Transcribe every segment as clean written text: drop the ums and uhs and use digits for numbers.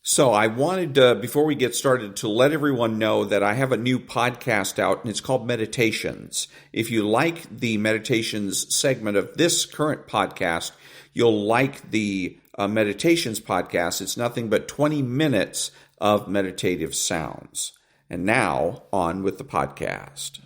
So I wanted, before we get started, to let everyone know that I have a new podcast out, and it's called Meditations. If you like the Meditations segment of this current podcast, you'll like the Meditations podcast. It's nothing but 20 minutes of meditative sounds. And now, on with the podcast.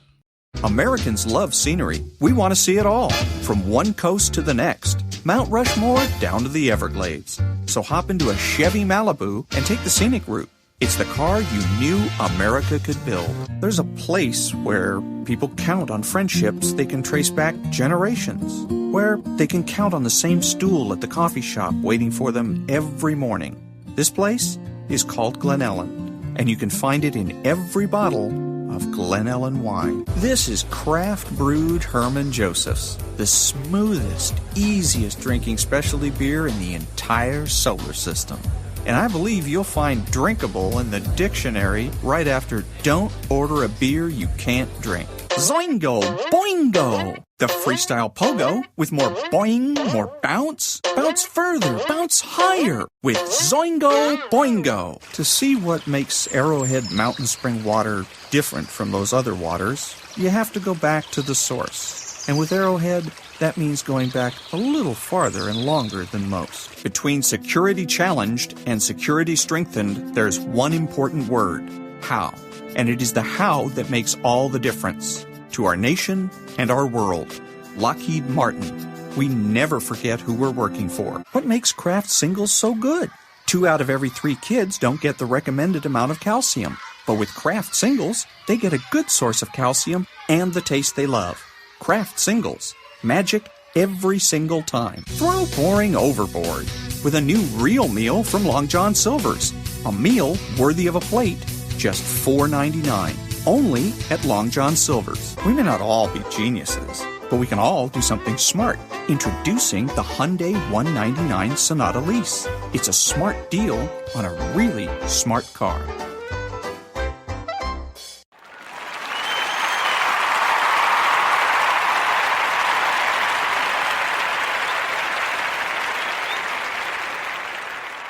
Americans love scenery. We want to see it all, from one coast to the next, Mount Rushmore down to the Everglades. So hop into a Chevy Malibu and take the scenic route. It's the car you knew America could build. There's a place where people count on friendships they can trace back generations, where they can count on the same stool at the coffee shop waiting for them every morning. This place is called Glen Ellen, and you can find it in every bottle of Glen Ellen wine. This is craft brewed Herman Joseph's, the smoothest, easiest drinking specialty beer in the entire solar system. And I believe you'll find drinkable in the dictionary right after don't order a beer you can't drink. Zoingo! Boingo! The freestyle pogo with more boing, more bounce. Bounce further, bounce higher with Zoingo Boingo. To see what makes Arrowhead Mountain Spring water different from those other waters, you have to go back to the source. And with Arrowhead, that means going back a little farther and longer than most. Between security challenged and security strengthened, there's one important word: how. And it is the how that makes all the difference to our nation and our world. Lockheed Martin. We never forget who we're working for. What makes Kraft Singles so good? 2 out of every 3 kids don't get the recommended amount of calcium. But with Kraft Singles, they get a good source of calcium and the taste they love. Kraft Singles. Magic every single time. Throw boring overboard with a new real meal from Long John Silver's. A meal worthy of a plate. Just $4.99. Only at Long John Silver's. We may not all be geniuses, but we can all do something smart. Introducing the Hyundai 199 Sonata Lease. It's a smart deal on a really smart car.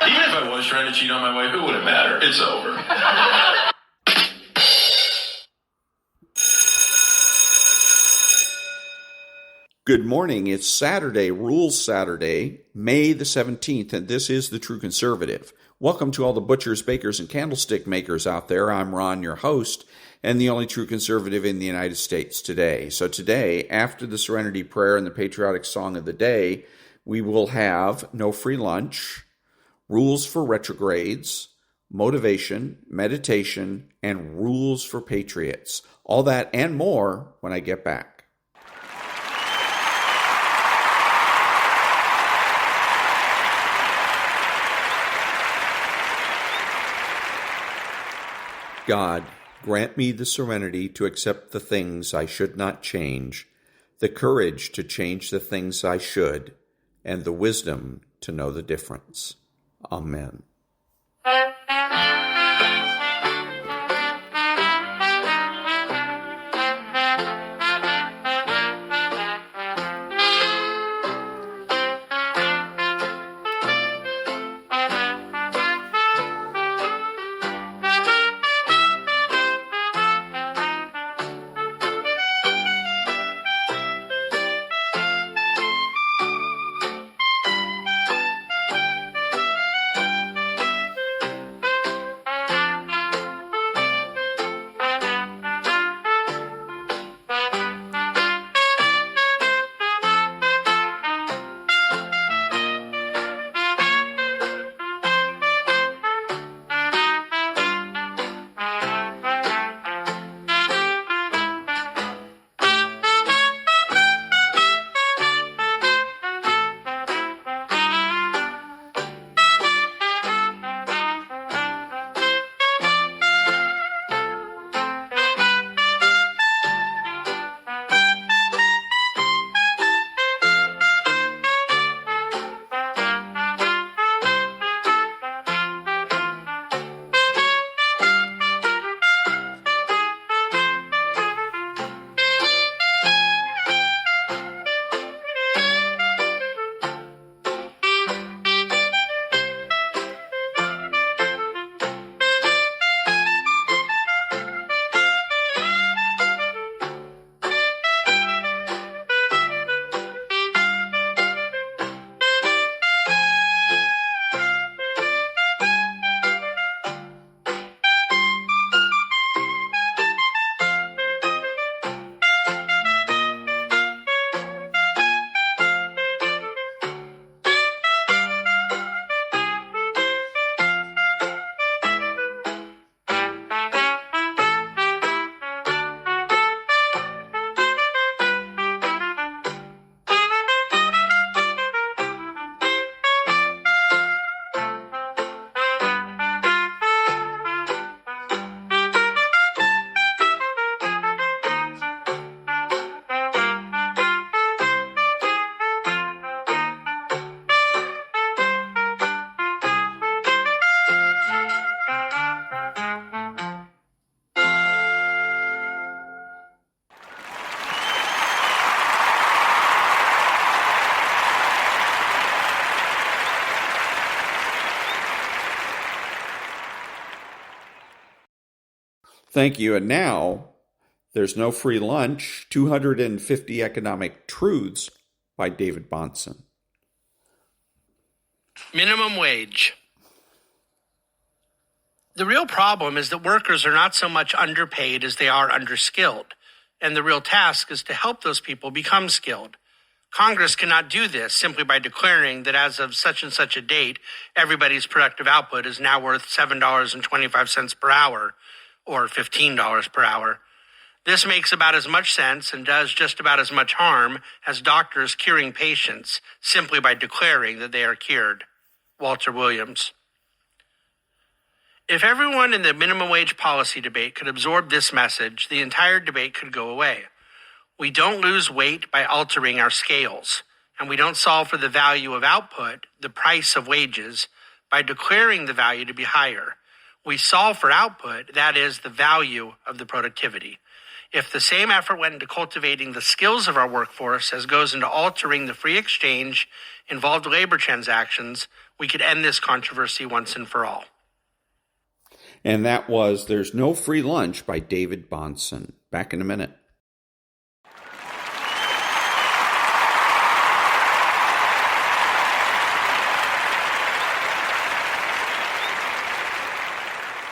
Even if I was trying to cheat on my wife, it wouldn't matter. It's over. Good morning. It's Saturday, Rules Saturday, May the 17th, and this is The True Conservative. Welcome to all the butchers, bakers, and candlestick makers out there. I'm Ron, your host, and the only true conservative in the United States today. So today, after the Serenity Prayer and the patriotic song of the day, we will have no free lunch, rules for retrogrades, motivation, meditation, and rules for patriots. All that and more when I get back. God, grant me the serenity to accept the things I should not change, the courage to change the things I should, and the wisdom to know the difference. Amen. Thank you. And now, there's no free lunch, 250 Economic Truths by David Bahnsen. Minimum wage. The real problem is that workers are not so much underpaid as they are underskilled, and the real task is to help those people become skilled. Congress cannot do this simply by declaring that as of such and such a date, everybody's productive output is now worth $7.25 per hour, or $15 per hour. This makes about as much sense and does just about as much harm as doctors curing patients simply by declaring that they are cured. Walter Williams. If everyone in the minimum wage policy debate could absorb this message, the entire debate could go away. We don't lose weight by altering our scales, and we don't solve for the value of output, the price of wages, by declaring the value to be higher. We solve for output, that is, the value of the productivity. If the same effort went into cultivating the skills of our workforce as goes into altering the free exchange involved labor transactions, we could end this controversy once and for all. And that was There's No Free Lunch by David Bahnsen. Back in a minute.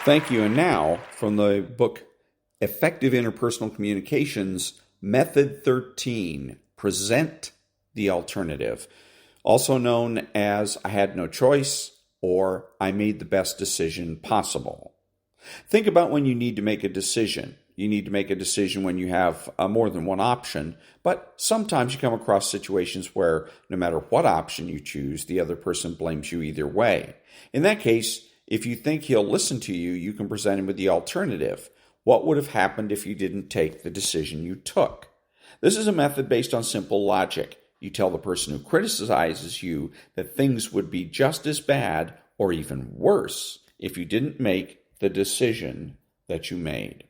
Thank you. And now, from the book Effective Interpersonal Communications, Method 13, Present the Alternative, also known as I Had No Choice or I Made the Best Decision Possible. Think about when you need to make a decision. You need to make a decision when you have more than one option, but sometimes you come across situations where no matter what option you choose, the other person blames you either way. In that case, if you think he'll listen to you, you can present him with the alternative. What would have happened if you didn't take the decision you took? This is a method based on simple logic. You tell the person who criticizes you that things would be just as bad or even worse if you didn't make the decision that you made.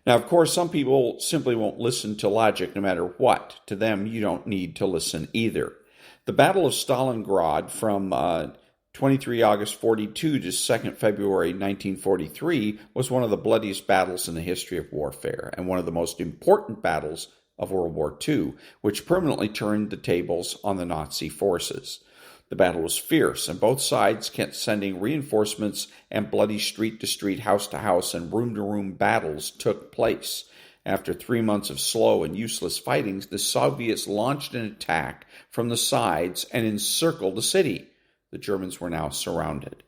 Now, of course, some people simply won't listen to logic no matter what. To them, you don't need to listen either. The Battle of Stalingrad from 23 August 42 to 2 February 1943 was one of the bloodiest battles in the history of warfare and one of the most important battles of World War II, which permanently turned the tables on the Nazi forces. The battle was fierce, and both sides kept sending reinforcements, and bloody street-to-street, house-to-house, and room-to-room battles took place. After 3 months of slow and useless fighting, the Soviets launched an attack from the sides and encircled the city. The Germans were now surrounded.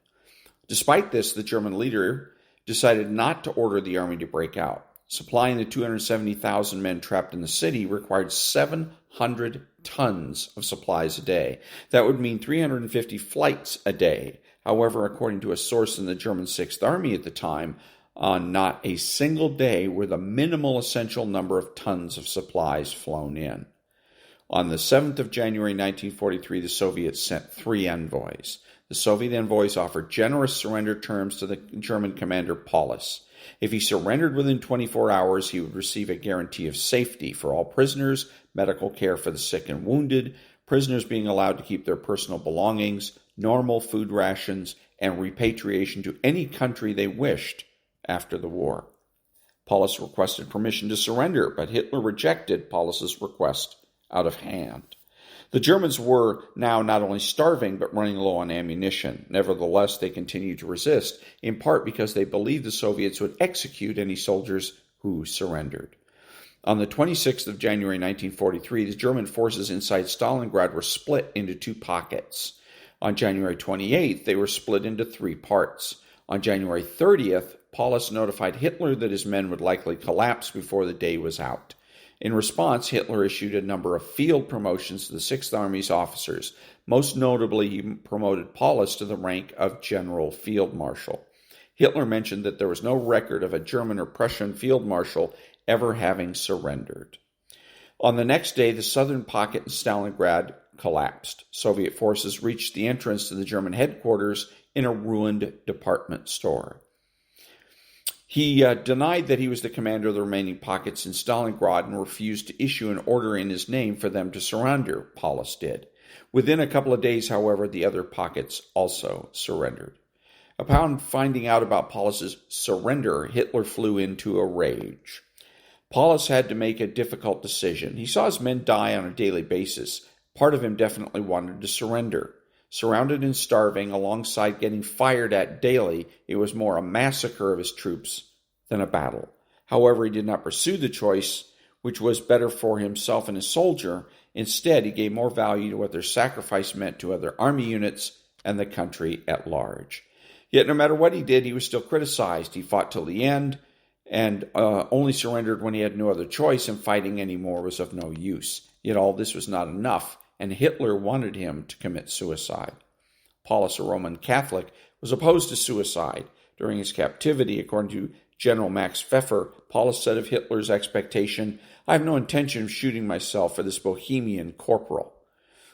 Despite this, the German leader decided not to order the army to break out. Supplying the 270,000 men trapped in the city required 700 tons of supplies a day. That would mean 350 flights a day. However, according to a source in the German 6th Army at the time, on not a single day were the minimal essential number of tons of supplies flown in. On the 7th of January 1943, the Soviets sent 3 envoys. The Soviet envoys offered generous surrender terms to the German commander Paulus. If he surrendered within 24 hours, he would receive a guarantee of safety for all prisoners, medical care for the sick and wounded, prisoners being allowed to keep their personal belongings, normal food rations, and repatriation to any country they wished after the war. Paulus requested permission to surrender, but Hitler rejected Paulus's request out of hand. The Germans were now not only starving, but running low on ammunition. Nevertheless, they continued to resist, in part because they believed the Soviets would execute any soldiers who surrendered. On the 26th of January 1943, the German forces inside Stalingrad were split into 2 pockets. On January 28th, they were split into 3 parts. On January 30th, Paulus notified Hitler that his men would likely collapse before the day was out. In response, Hitler issued a number of field promotions to the 6th Army's officers. Most notably, he promoted Paulus to the rank of General Field Marshal. Hitler mentioned that there was no record of a German or Prussian field marshal ever having surrendered. On the next day, the southern pocket in Stalingrad collapsed. Soviet forces reached the entrance to the German headquarters in a ruined department store. He denied that he was the commander of the remaining pockets in Stalingrad and refused to issue an order in his name for them to surrender. Paulus did. Within a couple of days, however, the other pockets also surrendered. Upon finding out about Paulus's surrender, Hitler flew into a rage. Paulus had to make a difficult decision. He saw his men die on a daily basis. Part of him definitely wanted to surrender. Surrounded and starving, alongside getting fired at daily, it was more a massacre of his troops than a battle. However, he did not pursue the choice, which was better for himself and his soldier. Instead, he gave more value to what their sacrifice meant to other army units and the country at large. Yet no matter what he did, he was still criticized. He fought till the end and only surrendered when he had no other choice, and fighting anymore was of no use. Yet all this was not enough, and Hitler wanted him to commit suicide. Paulus, a Roman Catholic, was opposed to suicide. During his captivity, according to General Max Pfeffer, Paulus said of Hitler's expectation, "I have no intention of shooting myself for this Bohemian corporal."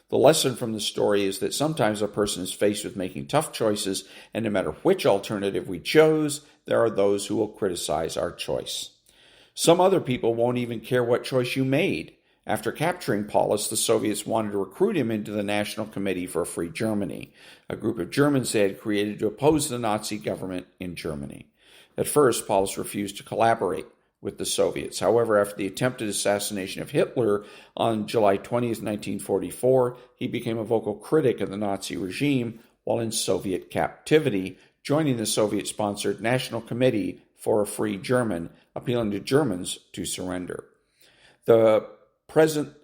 The lesson from the story is that sometimes a person is faced with making tough choices, and no matter which alternative we chose, there are those who will criticize our choice. Some other people won't even care what choice you made. After capturing Paulus, the Soviets wanted to recruit him into the National Committee for a Free Germany, a group of Germans they had created to oppose the Nazi government in Germany. At first, Paulus refused to collaborate with the Soviets. However, after the attempted assassination of Hitler on July 20th, 1944, he became a vocal critic of the Nazi regime while in Soviet captivity, joining the Soviet-sponsored National Committee for a Free German, appealing to Germans to surrender. The present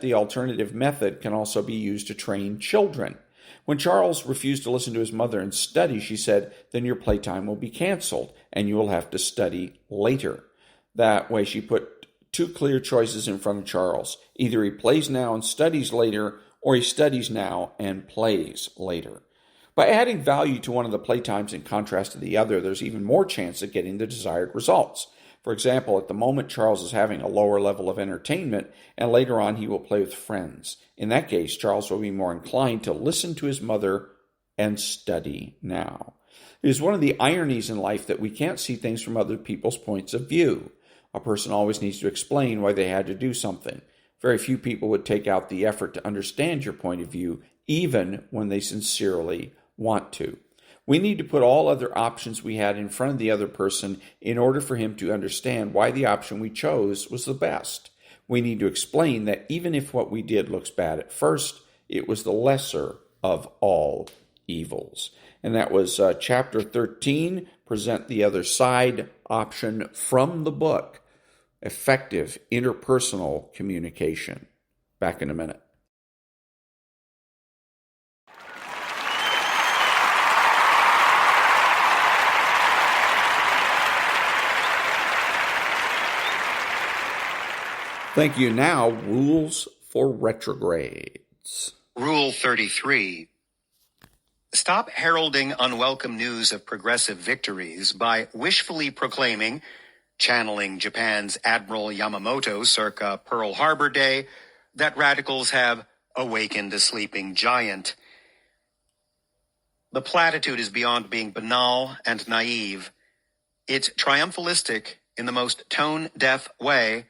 the alternative method can also be used to train children. When Charles refused to listen to his mother and study, she said, "Then your playtime will be canceled, and you will have to study later." That way, she put two clear choices in front of Charles. Either he plays now and studies later, or he studies now and plays later. By adding value to one of the playtimes in contrast to the other, there's even more chance of getting the desired results. For example, at the moment, Charles is having a lower level of entertainment, and later on he will play with friends. In that case, Charles will be more inclined to listen to his mother and study now. It is one of the ironies in life that we can't see things from other people's points of view. A person always needs to explain why they had to do something. Very few people would take out the effort to understand your point of view, even when they sincerely want to. We need to put all other options we had in front of the other person in order for him to understand why the option we chose was the best. We need to explain that even if what we did looks bad at first, it was the lesser of all evils. And that was Chapter 13, Present the Other Side, option from the book, Effective Interpersonal Communication. Back in a minute. Thank you. Now, rules for retrogrades. Rule 33. Stop heralding unwelcome news of progressive victories by wishfully proclaiming, channeling Japan's Admiral Yamamoto circa Pearl Harbor Day, that radicals have awakened a sleeping giant. The platitude is beyond being banal and naive. It's triumphalistic in the most tone-deaf way,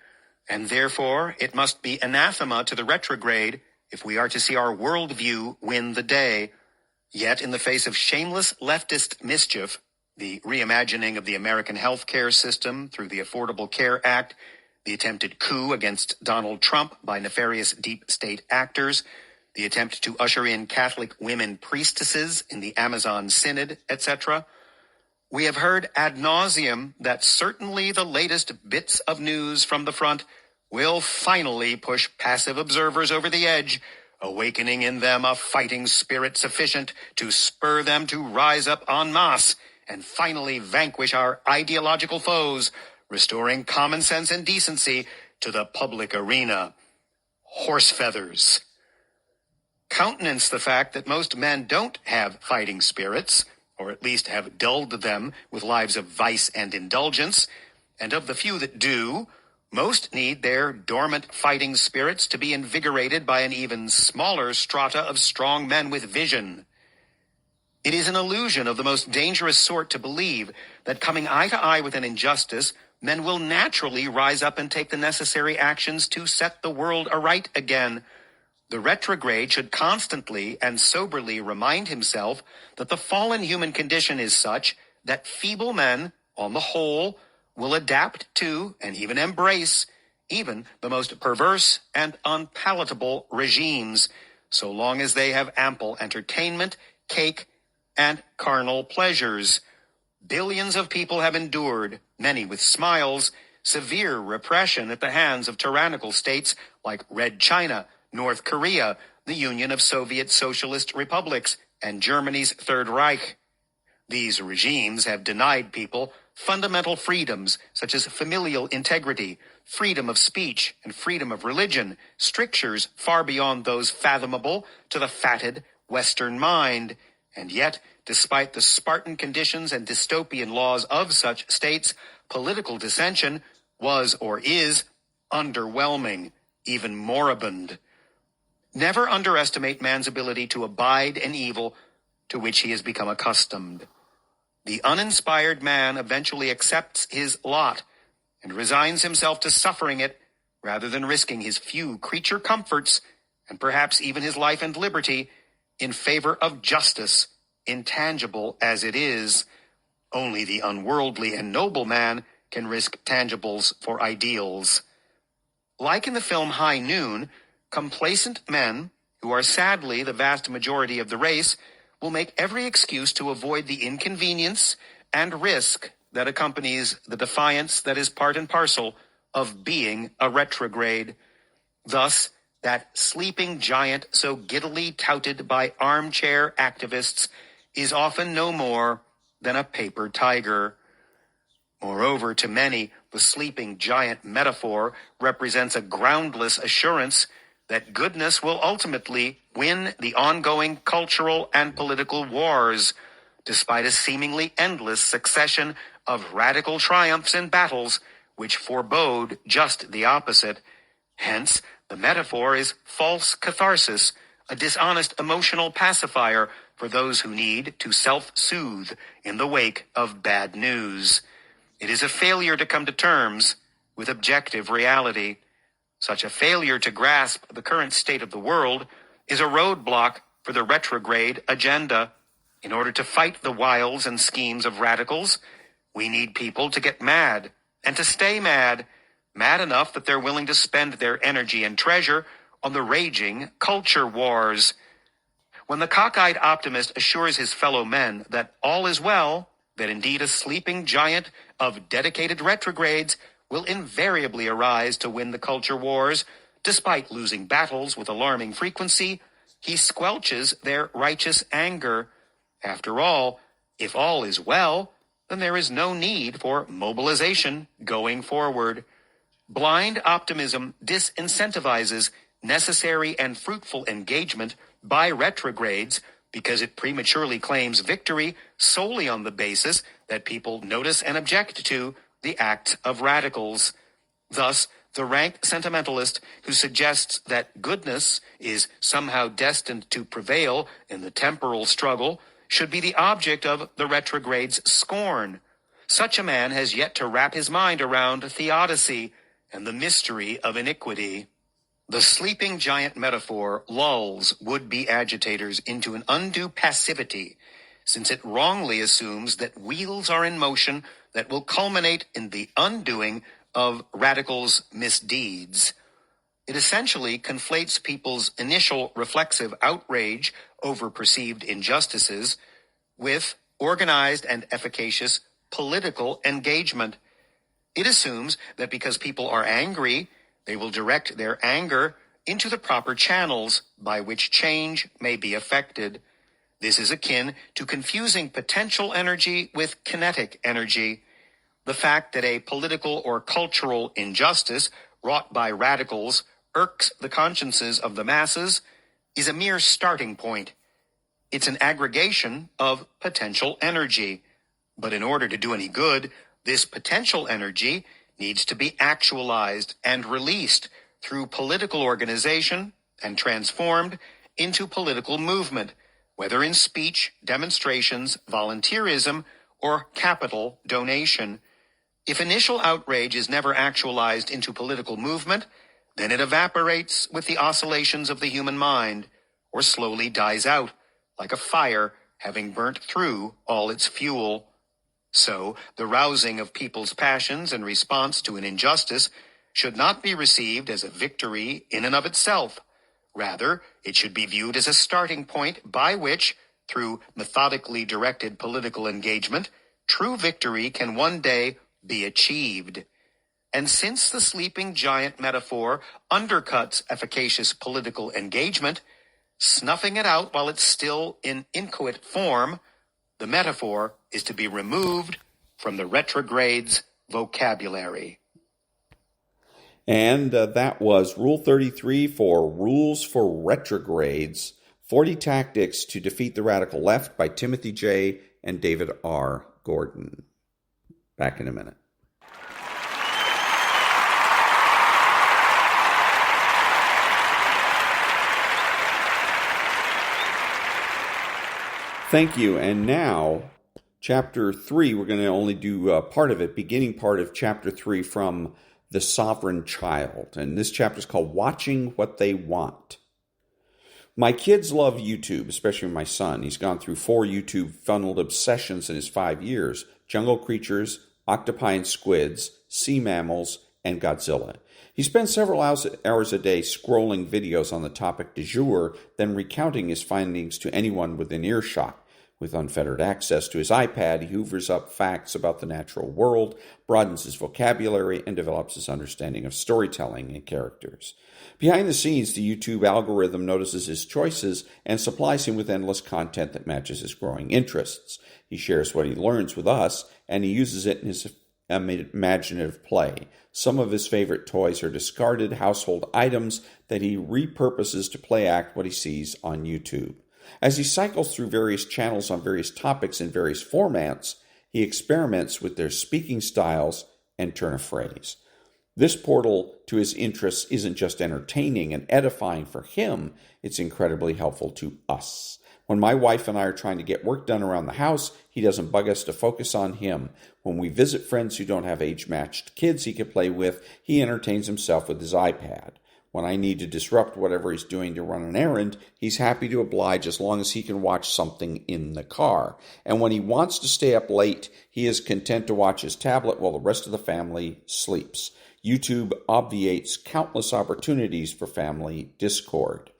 and therefore it must be anathema to the retrograde if we are to see our worldview win the day. Yet, in the face of shameless leftist mischief, the reimagining of the American healthcare system through the Affordable Care Act, the attempted coup against Donald Trump by nefarious deep state actors, the attempt to usher in Catholic women priestesses in the Amazon Synod, etc., we have heard ad nauseum that certainly the latest bits of news from the front will finally push passive observers over the edge, awakening in them a fighting spirit sufficient to spur them to rise up en masse and finally vanquish our ideological foes, restoring common sense and decency to the public arena. Horse feathers. Countenance the fact that most men don't have fighting spirits, or at least have dulled them with lives of vice and indulgence, and of the few that do, most need their dormant fighting spirits to be invigorated by an even smaller strata of strong men with vision. It is an illusion of the most dangerous sort to believe that coming eye to eye with an injustice, men will naturally rise up and take the necessary actions to set the world aright again. The retrograde should constantly and soberly remind himself that the fallen human condition is such that feeble men, on the whole, will adapt to and even embrace even the most perverse and unpalatable regimes, so long as they have ample entertainment, cake, and carnal pleasures. Billions of people have endured, many with smiles, severe repression at the hands of tyrannical states like Red China, North Korea, the Union of Soviet Socialist Republics, and Germany's Third Reich. These regimes have denied people fundamental freedoms such as familial integrity, freedom of speech, and freedom of religion, strictures far beyond those fathomable to the fatted Western mind. And yet, despite the Spartan conditions and dystopian laws of such states, political dissension was or is underwhelming, even moribund. Never underestimate man's ability to abide an evil to which he has become accustomed. The uninspired man eventually accepts his lot and resigns himself to suffering it rather than risking his few creature comforts and perhaps even his life and liberty in favor of justice, intangible as it is. Only the unworldly and noble man can risk tangibles for ideals. Like in the film High Noon, complacent men, who are sadly the vast majority of the race, will make every excuse to avoid the inconvenience and risk that accompanies the defiance that is part and parcel of being a retrograde. Thus, that sleeping giant so giddily touted by armchair activists is often no more than a paper tiger. Moreover, to many, the sleeping giant metaphor represents a groundless assurance that goodness will ultimately win the ongoing cultural and political wars, despite a seemingly endless succession of radical triumphs and battles which forebode just the opposite. Hence, the metaphor is false catharsis, a dishonest emotional pacifier for those who need to self-soothe in the wake of bad news. It is a failure to come to terms with objective reality. Such a failure to grasp the current state of the world is a roadblock for the retrograde agenda. In order to fight the wiles and schemes of radicals, we need people to get mad and to stay mad, mad enough that they're willing to spend their energy and treasure on the raging culture wars. When the cockeyed optimist assures his fellow men that all is well, that indeed a sleeping giant of dedicated retrogrades will invariably arise to win the culture wars, despite losing battles with alarming frequency, he squelches their righteous anger. After all, if all is well, then there is no need for mobilization going forward. Blind optimism disincentivizes necessary and fruitful engagement by retrogrades because it prematurely claims victory solely on the basis that people notice and object to the act of radicals. Thus, the rank sentimentalist who suggests that goodness is somehow destined to prevail in the temporal struggle should be the object of the retrograde's scorn. Such a man has yet to wrap his mind around theodicy and the mystery of iniquity. The sleeping giant metaphor lulls would-be agitators into an undue passivity, since it wrongly assumes that wheels are in motion that will culminate in the undoing of radicals' misdeeds. It essentially conflates people's initial reflexive outrage over perceived injustices with organized and efficacious political engagement. It assumes that because people are angry, they will direct their anger into the proper channels by which change may be effected. This is akin to confusing potential energy with kinetic energy. The fact that a political or cultural injustice wrought by radicals irks the consciences of the masses is a mere starting point. It's an aggregation of potential energy. But in order to do any good, this potential energy needs to be actualized and released through political organization and transformed into political movement, whether in speech, demonstrations, volunteerism, or capital donation. If initial outrage is never actualized into political movement, Then it evaporates with the oscillations of the human mind, or slowly dies out, like a fire having burnt through all its fuel. So, the rousing of people's passions in response to an injustice should not be received as a victory in and of itself. Rather, it should be viewed as a starting point by which, through methodically directed political engagement, true victory can one day be achieved. And since the sleeping giant metaphor undercuts efficacious political engagement, snuffing it out while it's still in inchoate form, the metaphor is to be removed from the retrogrades' vocabulary. And that was Rule 33 for Rules for Retrogrades, 40 Tactics to Defeat the Radical Left by Timothy J. and David R. Gordon. Back in a minute. Thank you. And now, Chapter 3, we're going to only do part of it, beginning part of Chapter 3 from The Sovereign Child. And this chapter is called Watching What They Want. My kids love YouTube, especially my son. He's gone through 4 YouTube-funneled obsessions in his 5 years: jungle creatures, octopi and squids, sea mammals, and Godzilla. He spends several hours a day scrolling videos on the topic du jour, then recounting his findings to anyone within earshot. With unfettered access to his iPad, he hoovers up facts about the natural world, broadens his vocabulary, and develops his understanding of storytelling and characters. Behind the scenes, the YouTube algorithm notices his choices and supplies him with endless content that matches his growing interests. He shares what he learns with us, and he uses it in his imaginative play. Some of his favorite toys are discarded household items that he repurposes to play act what he sees on YouTube. As he cycles through various channels on various topics in various formats, he experiments with their speaking styles and turn of phrase. This portal to his interests isn't just entertaining and edifying for him, it's incredibly helpful to us. When my wife and I are trying to get work done around the house, he doesn't bug us to focus on him. When we visit friends who don't have age-matched kids he can play with, he entertains himself with his iPad. When I need to disrupt whatever he's doing to run an errand, he's happy to oblige as long as he can watch something in the car. And when he wants to stay up late, he is content to watch his tablet while the rest of the family sleeps. YouTube obviates countless opportunities for family discord.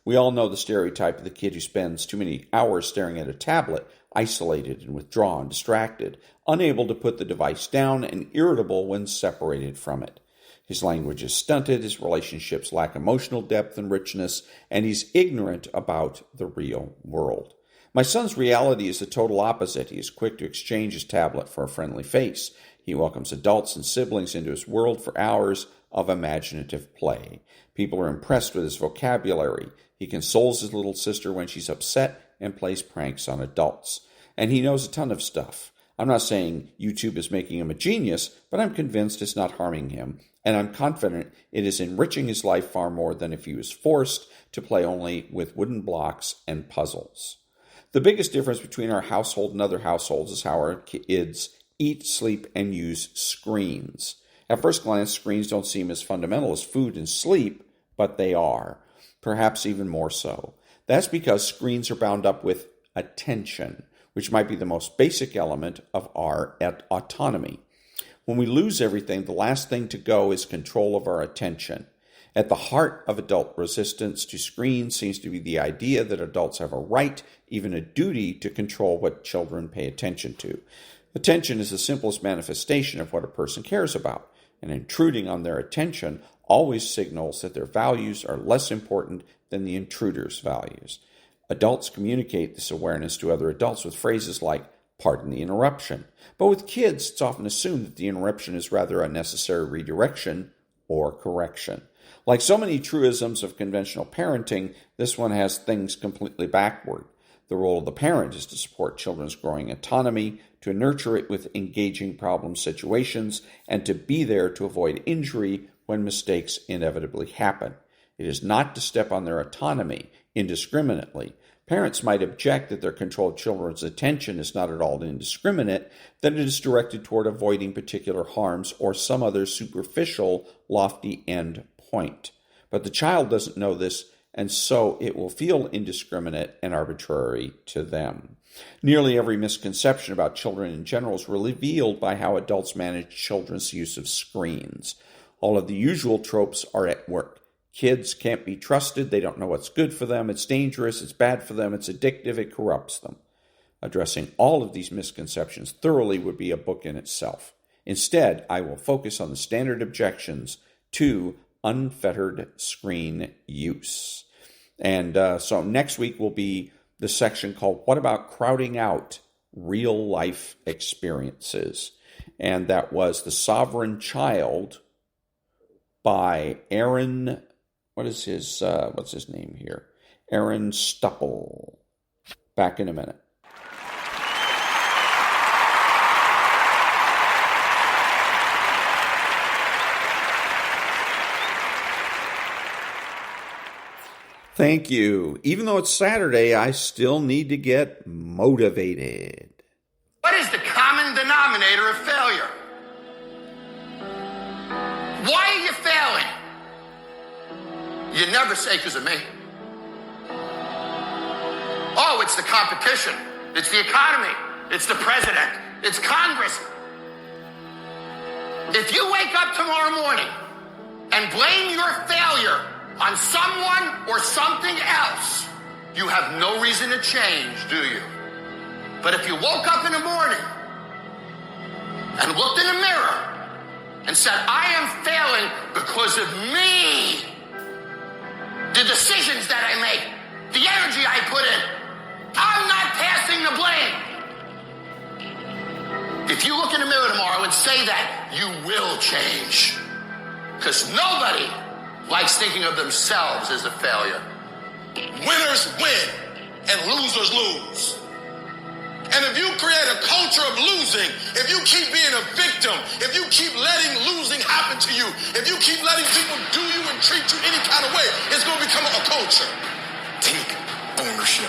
We all know the stereotype of the kid who spends too many hours staring at a tablet, isolated and withdrawn, distracted, unable to put the device down, and irritable when separated from it. His language is stunted, his relationships lack emotional depth and richness, and he's ignorant about the real world. My son's reality is the total opposite. He is quick to exchange his tablet for a friendly face. He welcomes adults and siblings into his world for hours of imaginative play. People are impressed with his vocabulary. He consoles his little sister when she's upset and plays pranks on adults. And he knows a ton of stuff. I'm not saying YouTube is making him a genius, but I'm convinced it's not harming him, and I'm confident it is enriching his life far more than if he was forced to play only with wooden blocks and puzzles. The biggest difference between our household and other households is how our kids eat, sleep, and use screens. At first glance, screens don't seem as fundamental as food and sleep, but they are, perhaps even more so. That's because screens are bound up with attention, which might be the most basic element of our autonomy. When we lose everything, the last thing to go is control of our attention. At the heart of adult resistance to screens seems to be the idea that adults have a right, even a duty, to control what children pay attention to. Attention is the simplest manifestation of what a person cares about, and intruding on their attention always signals that their values are less important than the intruder's values. Adults communicate this awareness to other adults with phrases like, "Pardon the interruption." But with kids, it's often assumed that the interruption is rather a necessary redirection or correction. Like so many truisms of conventional parenting, this one has things completely backward. The role of the parent is to support children's growing autonomy, to nurture it with engaging problem situations, and to be there to avoid injury when mistakes inevitably happen. It is not to step on their autonomy indiscriminately. Parents might object that their control of children's attention is not at all indiscriminate, that it is directed toward avoiding particular harms or some other superficial, lofty end point. But the child doesn't know this, and so it will feel indiscriminate and arbitrary to them. Nearly every misconception about children in general is revealed by how adults manage children's use of screens. All of the usual tropes are at work. Kids can't be trusted, they don't know what's good for them, it's dangerous, it's bad for them, it's addictive, it corrupts them. Addressing all of these misconceptions thoroughly would be a book in itself. Instead, I will focus on the standard objections to unfettered screen use. And so next week will be the section called What About Crowding Out Real Life Experiences? And that was The Sovereign Child by Aaron, what's his name here? Aaron Stupple. Back in a minute. Thank you. Even though it's Saturday, I still need to get motivated. What is the common denominator of failure? Why are you failing? You never say because of me. Oh, it's the competition. It's the economy. It's the president. It's Congress. If you wake up tomorrow morning and blame your failure on someone or something else, you have no reason to change, do you? But if you woke up in the morning and looked in the mirror and said, I am failing because of me, the decisions that I make, the energy I put in, I'm not passing the blame. If you look in the mirror tomorrow and say that, you will change. Because nobody likes thinking of themselves as a failure. Winners win and losers lose. And if you create a culture of losing, if you keep being a victim, if you keep letting losing happen to you, if you keep letting people do you and treat you any kind of way, it's going to become a culture. Take ownership.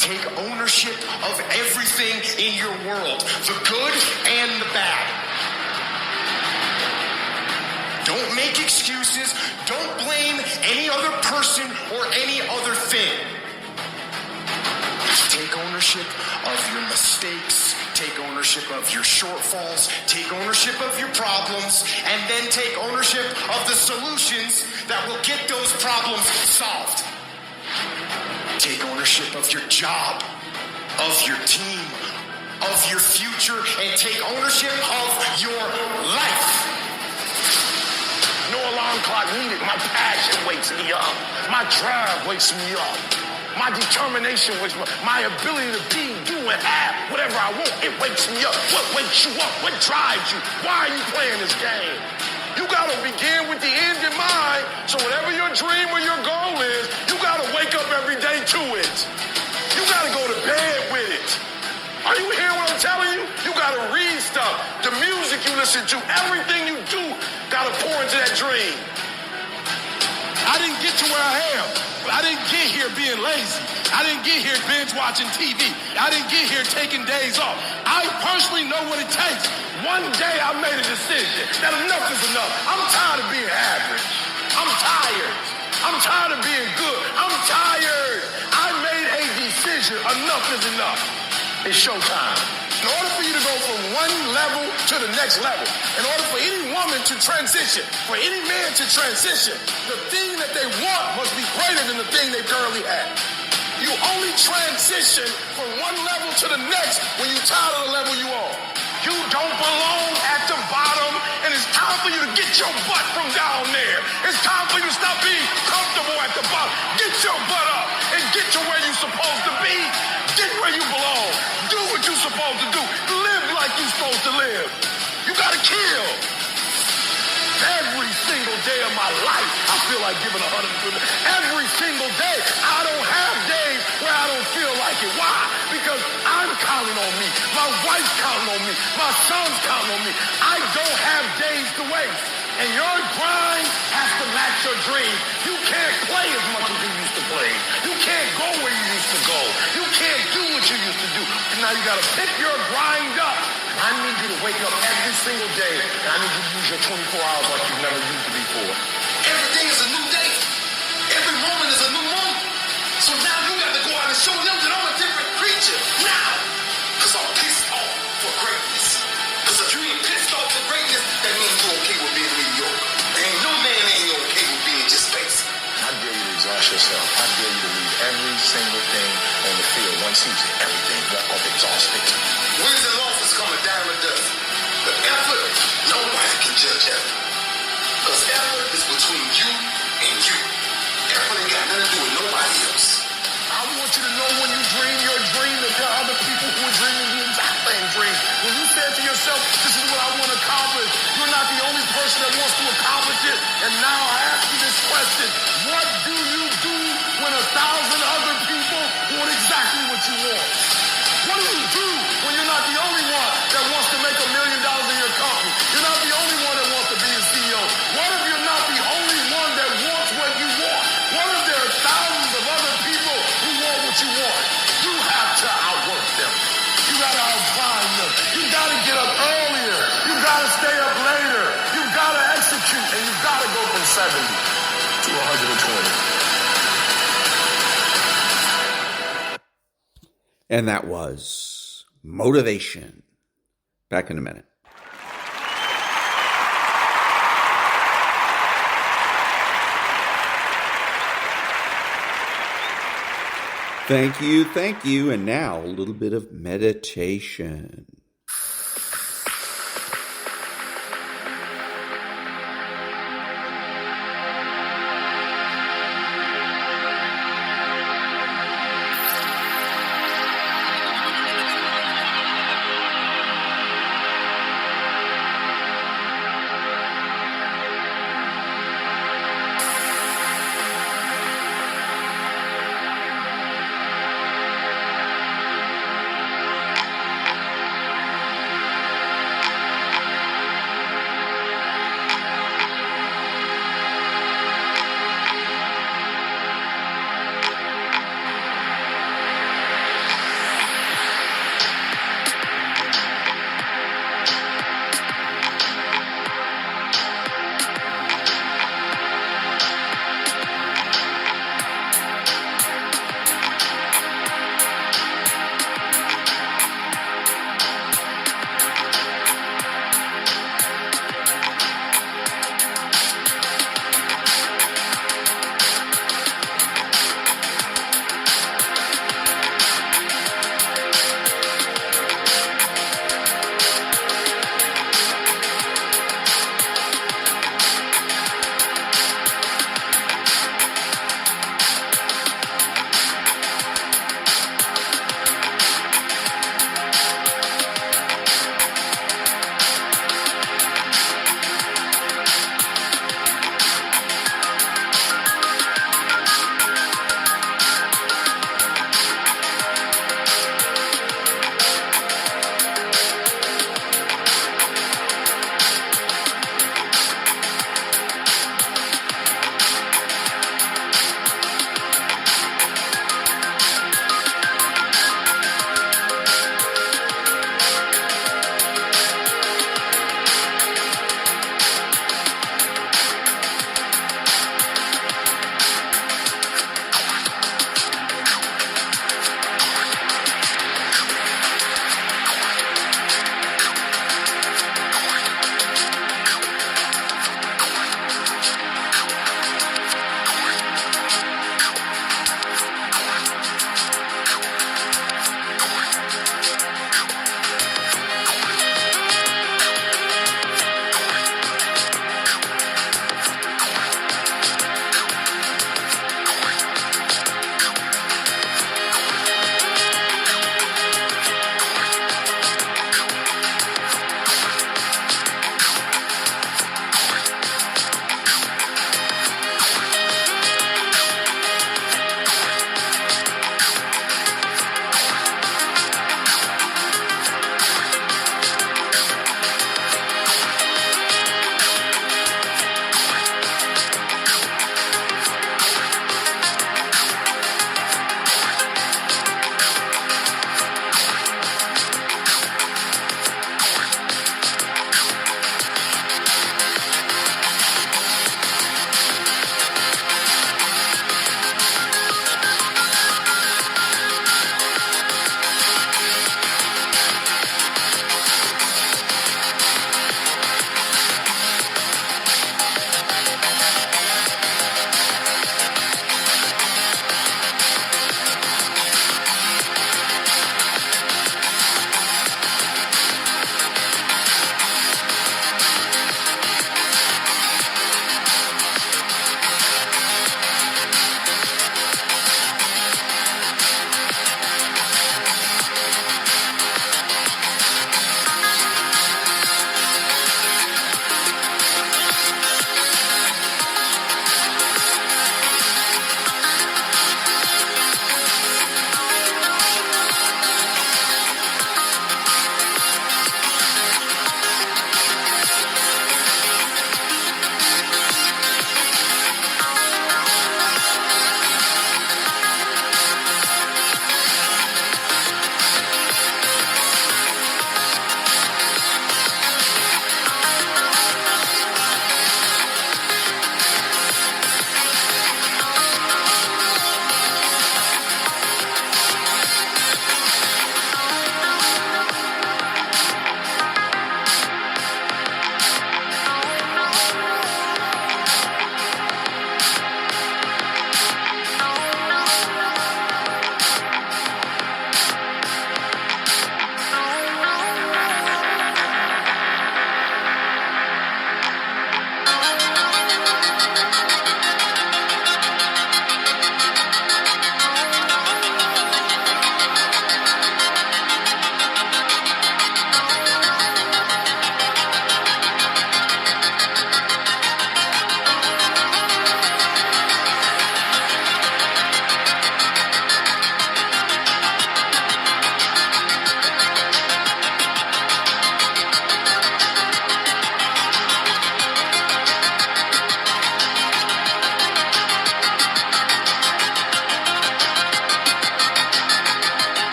Take ownership of everything in your world, the good and the bad. Don't make excuses. Don't blame any other person or any other thing. Take ownership of your mistakes. Take ownership of your shortfalls. Take ownership of your problems. And then take ownership of the solutions that will get those problems solved. Take ownership of your job, of your team, of your future, and take ownership of your life. No alarm clock needed. My passion wakes me up. My drive wakes me up. My determination wakes me up. My ability to be, do, and have whatever I want, it wakes me up. What wakes you up? What drives you? Why are you playing this game? You got to begin with the end in mind. So whatever your dream or your goal is, you got to wake up every day to it. You got to go to bed with it. Are you hearing what I'm telling you? You got to read stuff. The music you listen to, everything you do, got to pour into that dream. I didn't get to where I am. I didn't get here being lazy. I didn't get here binge watching TV. I didn't get here taking days off. I personally know what it takes. One day I made a decision that enough is enough. I'm tired of being average. I'm tired. I'm tired of being good. I'm tired. I made a decision. Enough is enough. It's showtime. In order for you to go from one level to the next level, in order for any woman to transition, for any man to transition, the thing that they want must be greater than the thing they currently have. You only transition from one level to the next when you're tired of the level you are. You don't belong at the bottom, and it's time for you to get your butt from down there. It's time for you to stop being comfortable at the bottom. Get your butt up and get to where you're supposed to be. Get where you belong. Do what you're supposed to do. Live like you're supposed to live. You gotta kill. Every single day of my life, I feel like giving 100%. Every single day, I don't have days where I don't feel like it. Why? Because I'm counting on me. My wife's counting on me. My son's counting on me. I don't have days to waste. And your grind has to match your dream. You can't play as much as you used to play. You can't go where you used to go. You can't do what you used to do. And now you gotta pick your grind up I need you to wake up every single day, and I need you to use your 24 hours like you've never used it before. Everything is a new day. Every moment is a new moment. So now you got to go out and show them that I'm a different creature now. Because I'm pissed off for greatness. Because if you ain't pissed off for greatness, that means you're okay with being mediocre. There ain't no man ain't okay with being just basic. I dare you to exhaust yourself. I dare you to leave every single thing on the field. One season, everything. Walk off exhausted. Wins and losses come a dime a dozen. But effort, nobody can judge effort. Because effort is between you and you. Effort ain't got nothing to do with nobody else. I want you to know when you dream your dream that there are other people who are dreaming the exact same dream. When you said to yourself, this is what I want to accomplish, you're not the only person that wants to accomplish it. And now I ask you this question: what do you do when 1,000 other people want exactly what you want? What do you do when you're not the only one that wants to make $1 million in your company? You're not the only one that wants to be a CEO. What if you're not the only one that wants what you want? What if there are thousands of other people who want what you want? You have to outwork them. You got to outgrind them. You got to get up earlier. You got to stay up later. You got to execute, and you got to go from 70 to 120. And that was Motivation. Back in a minute. Thank you, thank you. And now a little bit of meditation.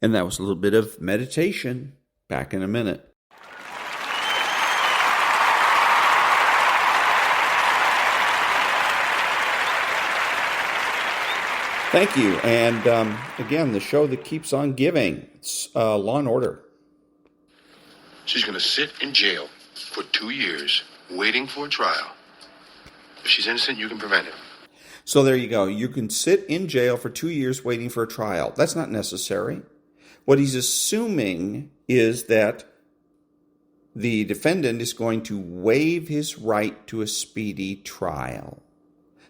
And that was a little bit of meditation. Back in a minute. Thank you. And again, the show that keeps on giving. It's Law and Order. She's going to sit in jail for 2 years waiting for a trial. If she's innocent, you can prevent it. So there you go. You can sit in jail for 2 years waiting for a trial. That's not necessary. What he's assuming is that the defendant is going to waive his right to a speedy trial.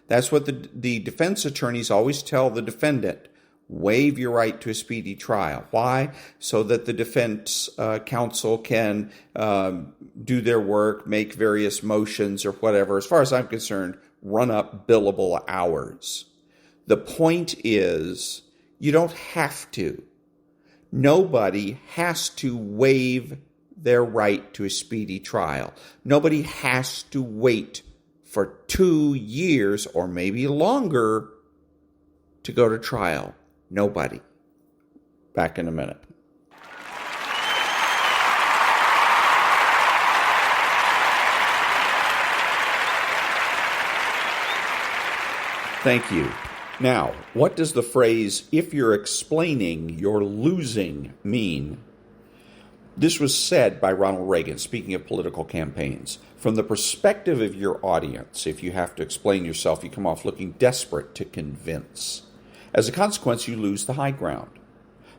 That's what the defense attorneys always tell the defendant. Waive your right to a speedy trial. Why? So that the defense counsel can do their work, make various motions or whatever. As far as I'm concerned, run up billable hours. The point is, you don't have to. Nobody has to waive their right to a speedy trial. Nobody has to wait for 2 years or maybe longer to go to trial. Nobody. Back in a minute. Thank you. Now, what does the phrase, if you're explaining, you're losing, mean? This was said by Ronald Reagan, speaking of political campaigns. From the perspective of your audience, if you have to explain yourself, you come off looking desperate to convince. As a consequence, you lose the high ground.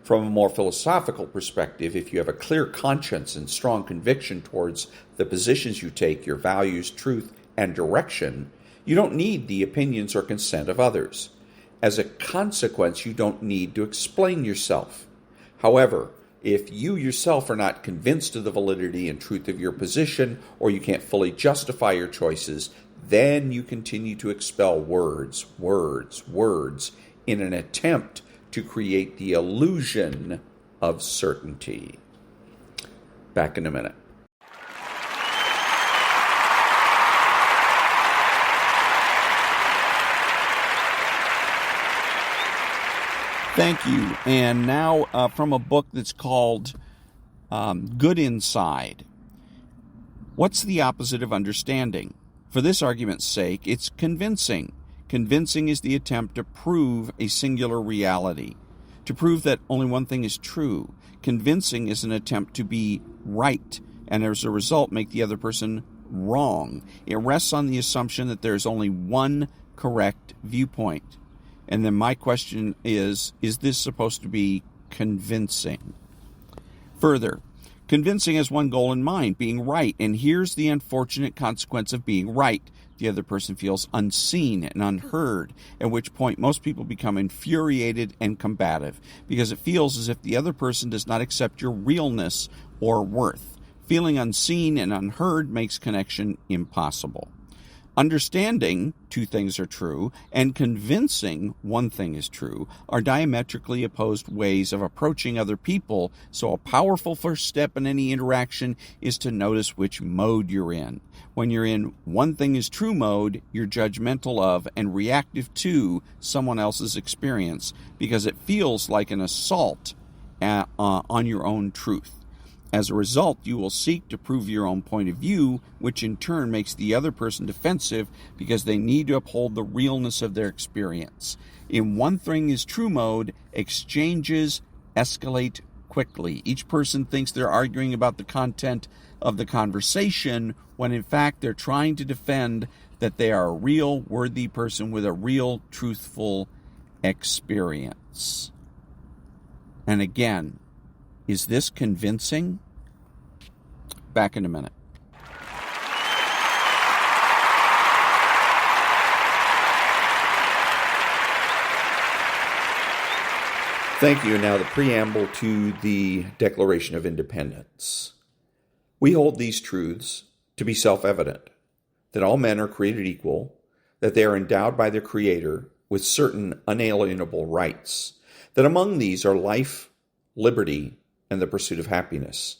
From a more philosophical perspective, if you have a clear conscience and strong conviction towards the positions you take, your values, truth, and direction, you don't need the opinions or consent of others. As a consequence, you don't need to explain yourself. However, if you yourself are not convinced of the validity and truth of your position, or you can't fully justify your choices, then you continue to expel words in an attempt to create the illusion of certainty. Back in a minute. Thank you. And now from a book that's called Good Inside. What's the opposite of understanding? For this argument's sake, it's convincing. Convincing is the attempt to prove a singular reality, to prove that only one thing is true. Convincing is an attempt to be right, and as a result make the other person wrong. It rests on the assumption that there's only one correct viewpoint. And then my question is this supposed to be convincing? Further, convincing has one goal in mind, being right. And here's the unfortunate consequence of being right. The other person feels unseen and unheard, at which point most people become infuriated and combative, because it feels as if the other person does not accept your realness or worth. Feeling unseen and unheard makes connection impossible. Understanding two things are true and convincing one thing is true are diametrically opposed ways of approaching other people, so a powerful first step in any interaction is to notice which mode you're in. When you're in one thing is true mode, you're judgmental of and reactive to someone else's experience because it feels like an assault on your own truth. As a result, you will seek to prove your own point of view, which in turn makes the other person defensive because they need to uphold the realness of their experience. In one thing is true mode, exchanges escalate quickly. Each person thinks they're arguing about the content of the conversation when in fact they're trying to defend that they are a real, worthy person with a real, truthful experience. And again, is this convincing? Back in a minute. Thank you. Now the preamble to the Declaration of Independence. We hold these truths to be self-evident, that all men are created equal, that they are endowed by their Creator with certain unalienable rights, that among these are life, liberty, and the pursuit of happiness,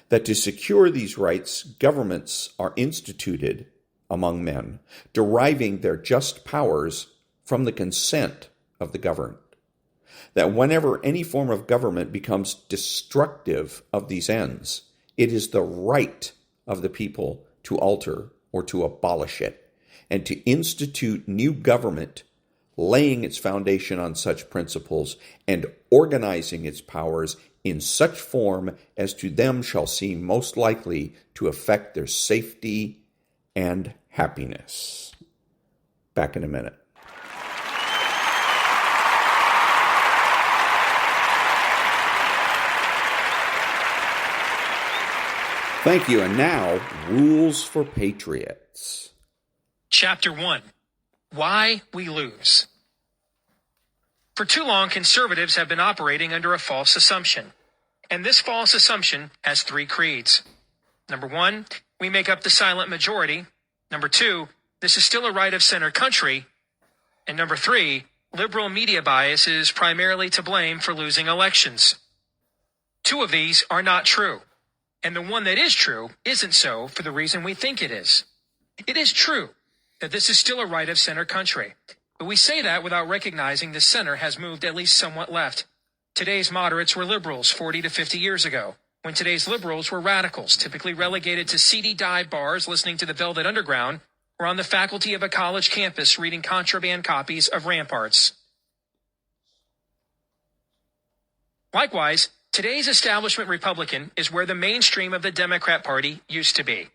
that to secure these rights, governments are instituted among men, deriving their just powers from the consent of the governed, that whenever any form of government becomes destructive of these ends, it is the right of the people to alter or to abolish it, and to institute new government, laying its foundation on such principles and organizing its powers in such form as to them shall seem most likely to affect their safety and happiness. Back in a minute. Thank you. And now, rules for patriots. Chapter 1. Why we lose. For too long, conservatives have been operating under a false assumption. And this false assumption has 3 creeds. Number 1, we make up the silent majority. Number 2, this is still a right of center country. And number 3, liberal media bias is primarily to blame for losing elections. 2 of these are not true. And the one that is true isn't so for the reason we think it is. It is true that this is still a right of center country. But we say that without recognizing the center has moved at least somewhat left. Today's moderates were liberals 40 to 50 years ago, when today's liberals were radicals, typically relegated to seedy dive bars listening to the Velvet Underground, or on the faculty of a college campus reading contraband copies of Ramparts. Likewise, today's establishment Republican is where the mainstream of the Democrat Party used to be.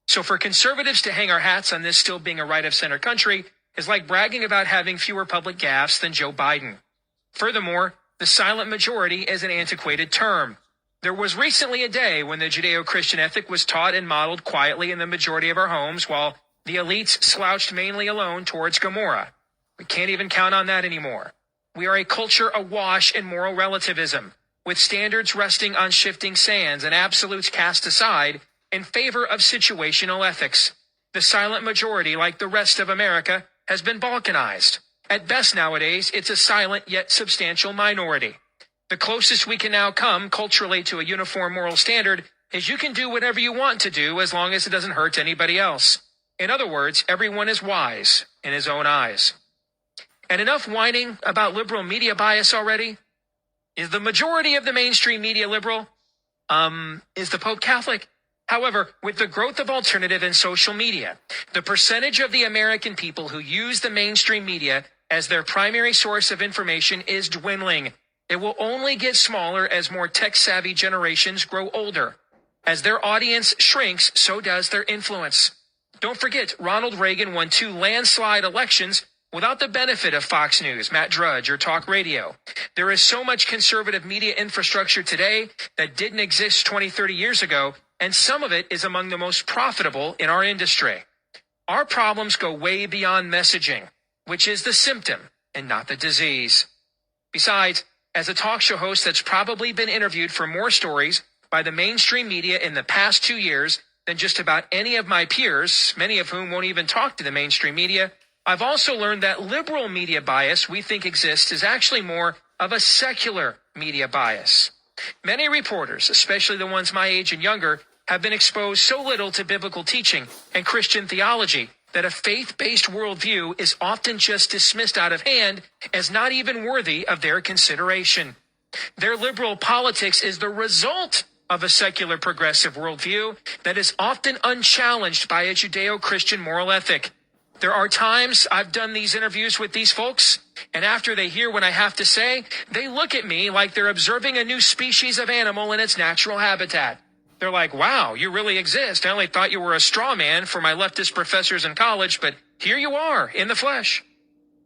So for conservatives to hang our hats on this still being a right of center country is like bragging about having fewer public gaffes than Joe Biden. Furthermore, the silent majority is an antiquated term. There was recently a day when the Judeo-Christian ethic was taught and modeled quietly in the majority of our homes, while the elites slouched mainly alone towards Gomorrah. We can't even count on that anymore. We are a culture awash in moral relativism, with standards resting on shifting sands and absolutes cast aside in favor of situational ethics. The silent majority, like the rest of America, has been balkanized. At best nowadays, it's a silent yet substantial minority. The closest we can now come culturally to a uniform moral standard is you can do whatever you want to do as long as it doesn't hurt anybody else. In other words, everyone is wise in his own eyes. And enough whining about liberal media bias already? Is the majority of the mainstream media liberal? Is the Pope Catholic? However, with the growth of alternative and social media, the percentage of the American people who use the mainstream media as their primary source of information is dwindling. It will only get smaller as more tech-savvy generations grow older. As their audience shrinks, so does their influence. Don't forget, Ronald Reagan won 2 landslide elections without the benefit of Fox News, Matt Drudge, or talk radio. There is so much conservative media infrastructure today that didn't exist 20, 30 years ago, and some of it is among the most profitable in our industry. Our problems go way beyond messaging, which is the symptom and not the disease. Besides, as a talk show host that's probably been interviewed for more stories by the mainstream media in the past 2 years than just about any of my peers, many of whom won't even talk to the mainstream media, I've also learned that liberal media bias we think exists is actually more of a secular media bias. Many reporters, especially the ones my age and younger, have been exposed so little to biblical teaching and Christian theology that a faith-based worldview is often just dismissed out of hand as not even worthy of their consideration. Their liberal politics is the result of a secular progressive worldview that is often unchallenged by a Judeo-Christian moral ethic. There are times I've done these interviews with these folks, and after they hear what I have to say, they look at me like they're observing a new species of animal in its natural habitat. They're like, wow, you really exist. I only thought you were a straw man for my leftist professors in college, but here you are in the flesh.